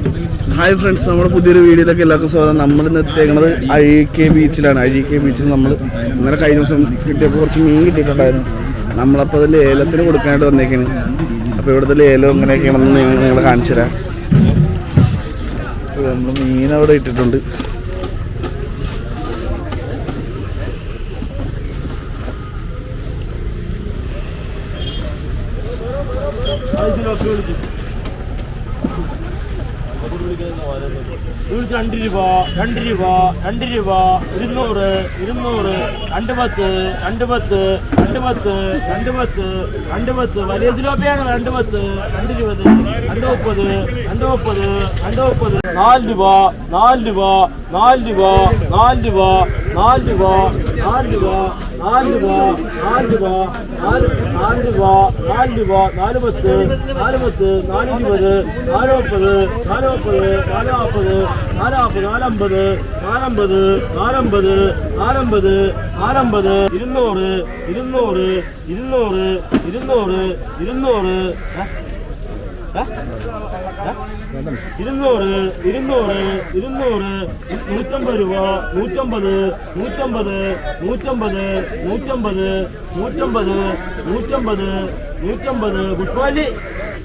Hi friends, നമ്മുടെ പുതിയൊരു വീഡിയോയിലേക്ക് എല്ലാവർക്കും സ്വാഗതം. നമ്മളിന്ന് എത്തിയേക്കുന്നത് അഴീക്കെ ബീച്ചിലാണ്. അഴീക്കെ ബീച്ചിൽ നമ്മൾ ഇന്നലെ കഴിഞ്ഞ ദിവസം കിട്ടിയപ്പോൾ കുറച്ച് മീൻ കിട്ടിയിട്ടുണ്ടായിരുന്നു. നമ്മളപ്പോൾ അതിൽ ലേലത്തിന് കൊടുക്കാനായിട്ട് വന്നേക്കാണ്. അപ്പോൾ ഇവിടുത്തെ ലേലം എങ്ങനെയൊക്കെയാണെന്ന് നിങ്ങൾ കാണിച്ചു തരാം. നമ്മൾ മീൻ അവിടെ ഇട്ടിട്ടുണ്ട്. രണ്ട് രൂപ 200 210 വലിയ ജിലോപ്പിയാണ് 210 220 230 230 4 രൂപ 4 രൂപ 4 രൂപ 4 രൂപ 4 രൂപ 4 രൂപ 4 രൂപ 4 രൂപ 4 രൂപ 4 രൂപ 410 420 430 440 440 440 450 450 450 450 450 200 200 200 200 200 200 150 രൂപ 150 150 150 150 150 150 പുഷ്പാലി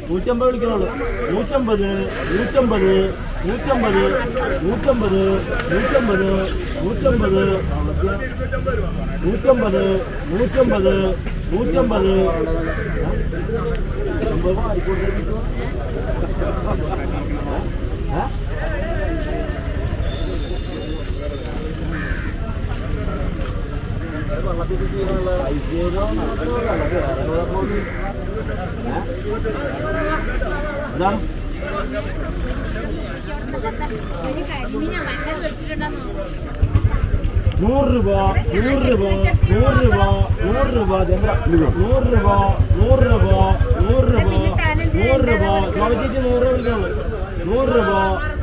150 വിളിക്കണുള്ളൂ 150 150 150 150 150 150 150 150 150 100 രൂപ 100 രൂപ 100 രൂപ 100 രൂപ 100 രൂപ 100 രൂപ 100 രൂപ 100 രൂപ ചോദിച്ചിട്ട് 100 വിളിക്കാണ് 100 രൂപ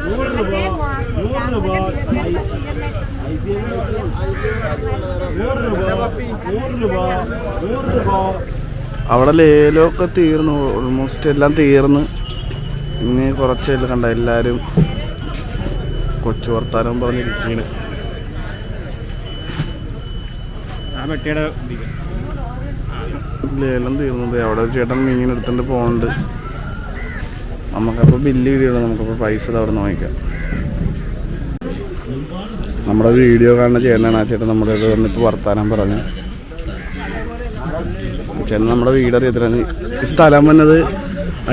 100 രൂപ 100 രൂപ 100 രൂപ 100 രൂപ. അവിടെ ലേലമൊക്കെ തീർന്നു, ഓൾമോസ്റ്റ് എല്ലാം തീർന്ന്. ഇനി കുറച്ചേലും കണ്ട എല്ലാവരും കൊച്ചു വർത്താനം പറഞ്ഞിരിക്കുകയാണ്. ലേലം തീർന്നത് അവിടെ ഒരു ചേട്ടൻ മീൻ എടുത്തിട്ട് പോകുന്നുണ്ട്. നമുക്കപ്പോൾ ബില്ല് കിട്ടിയുള്ളൂ, നമുക്കപ്പോൾ പൈസ അവിടെ നിന്ന് വാങ്ങിക്കാം. നമ്മുടെ വീഡിയോ കാണുന്ന ചേട്ടനാണ്. ആ ചേട്ടൻ നമ്മുടെ ഇത് വന്നിപ്പോൾ വർത്താനം പറഞ്ഞു. ചേട്ടൻ നമ്മുടെ വീട് അറിയത്തില്ല. ഈ സ്ഥലം വന്നത്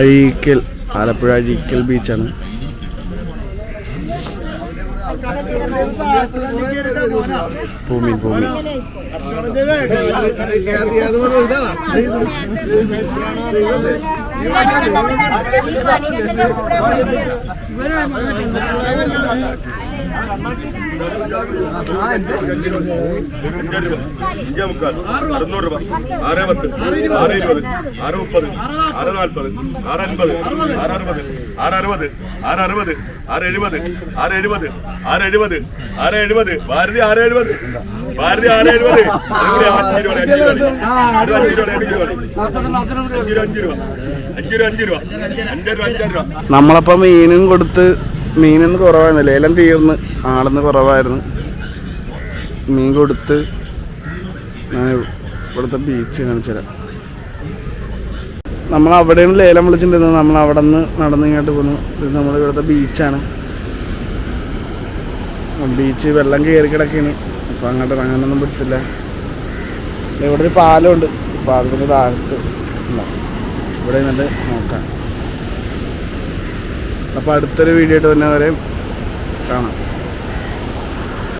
അഴീക്കൽ, ആലപ്പുഴ അഴീക്കൽ ബീച്ചാണ്. ഭൂമി ഭാരതി 670 ഭാരതി 670. നമ്മളപ്പോൾ മീനും കൊടുത്ത്, മീനൊന്ന് കുറവായിരുന്നു, ലേലം തീർന്ന്, ആളെന്ന് കുറവായിരുന്നു. മീൻ കൊടുത്ത് ഞാൻ ഇവിടുത്തെ ബീച്ച് കാണിച്ചു തരാം. നമ്മൾ അവിടെയാണ് ലേലം വിളിച്ചിട്ടുണ്ടായിരുന്നത്. നമ്മൾ അവിടെ നിന്ന് നടന്ന് ഇങ്ങോട്ട് പോന്നു. ഇത് നമ്മുടെ ഇവിടുത്തെ ബീച്ചാണ്. ബീച്ച് വെള്ളം കയറി കിടക്കുകയാണ്. അപ്പോൾ അങ്ങോട്ട് ഇറങ്ങാനൊന്നും പറ്റില്ല. ഇവിടെ ഒരു പാലമുണ്ട്. പാലത്തിൻ്റെ താഴത്ത് ഇവിടെ നിന്നിട്ട് നോക്കാം. അപ്പോൾ അടുത്തൊരു വീഡിയോ ആയിട്ട് തന്നെ വരെ കാണാം.